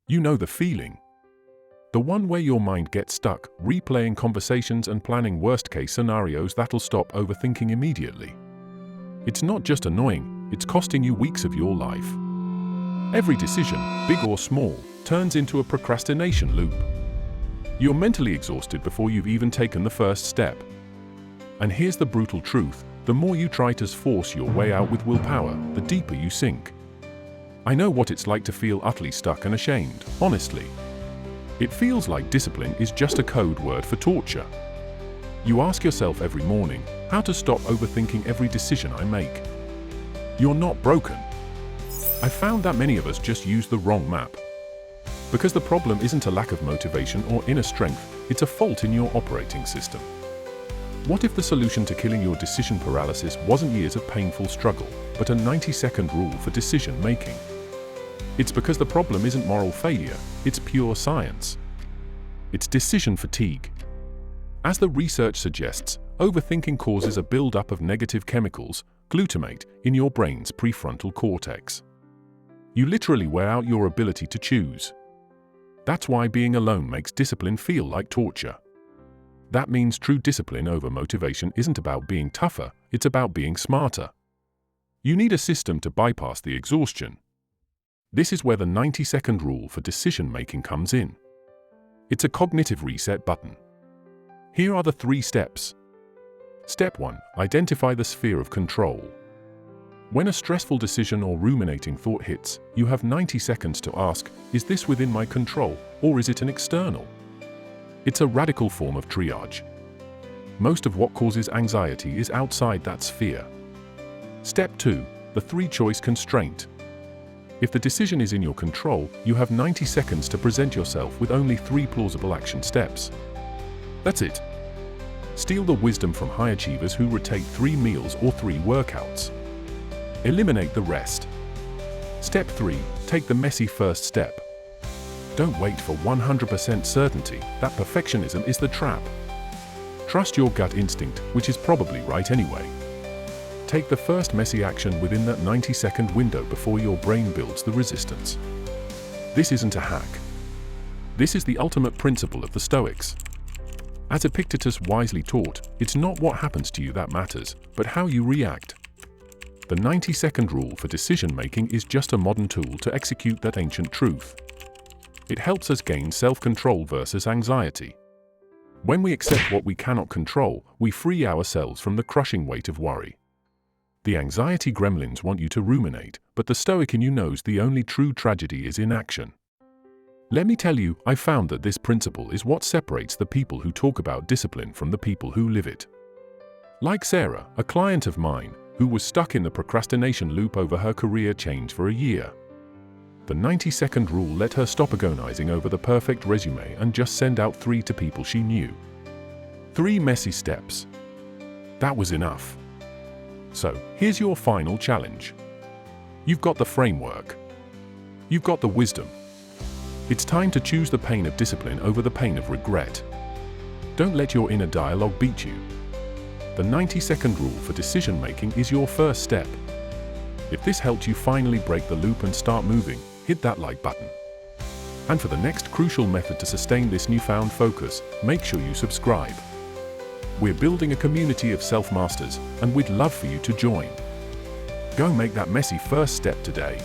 You know the feeling. The one where your mind gets stuck, replaying conversations and planning worst-case scenarios that'll stop overthinking immediately. It's not just annoying, it's costing you weeks of your life. Every decision, big or small, turns into a procrastination loop. You're mentally exhausted before you've even taken the first step. And here's the brutal truth: the more you try to force your way out with willpower, the deeper you sink. I know what it's like to feel utterly stuck and ashamed, honestly. It feels like discipline is just a code word for torture. You ask yourself every morning, how to stop overthinking every decision I make. You're not broken. I found that many of us just use the wrong map. Because the problem isn't a lack of motivation or inner strength, it's a fault in your operating system. What if the solution to killing your decision paralysis wasn't years of painful struggle, but a 90-second rule for decision making? It's because the problem isn't moral failure, it's pure science. It's decision fatigue. As the research suggests, overthinking causes a build-up of negative chemicals, glutamate, in your brain's prefrontal cortex. You literally wear out your ability to choose. That's why being alone makes discipline feel like torture. That means true discipline over motivation isn't about being tougher, it's about being smarter. You need a system to bypass the exhaustion. This is where the 90-second rule for decision-making comes in. It's a cognitive reset button. Here are the 3 steps. Step 1. Identify the sphere of control. When a stressful decision or ruminating thought hits, you have 90 seconds to ask, is this within my control, or is it an external? It's a radical form of triage. Most of what causes anxiety is outside that sphere. Step 2. The 3-choice constraint. If the decision is in your control, you have 90 seconds to present yourself with only 3 plausible action steps. That's it. Steal the wisdom from high achievers who rotate 3 meals or 3 workouts. Eliminate the rest. Step 3. Take the messy first step. Don't wait for 100% certainty, that perfectionism is the trap. Trust your gut instinct, which is probably right anyway. Take the first messy action within that 90-second window before your brain builds the resistance. This isn't a hack. This is the ultimate principle of the Stoics. As Epictetus wisely taught, it's not what happens to you that matters, but how you react. The 90-second rule for decision-making is just a modern tool to execute that ancient truth. It helps us gain self-control versus anxiety. When we accept what we cannot control, we free ourselves from the crushing weight of worry. The anxiety gremlins want you to ruminate, but the Stoic in you knows the only true tragedy is inaction. Let me tell you, I found that this principle is what separates the people who talk about discipline from the people who live it. Like Sarah, a client of mine, who was stuck in the procrastination loop over her career change for a year. The 90-second rule let her stop agonizing over the perfect resume and just send out 3 to people she knew. 3 messy steps. That was enough. So, here's your final challenge. You've got the framework. You've got the wisdom. It's time to choose the pain of discipline over the pain of regret. Don't let your inner dialogue beat you. The 90-second rule for decision-making is your first step. If this helped you finally break the loop and start moving, hit that like button. And for the next crucial method to sustain this newfound focus, make sure you subscribe. We're building a community of self-masters, and we'd love for you to join. Go make that messy first step today.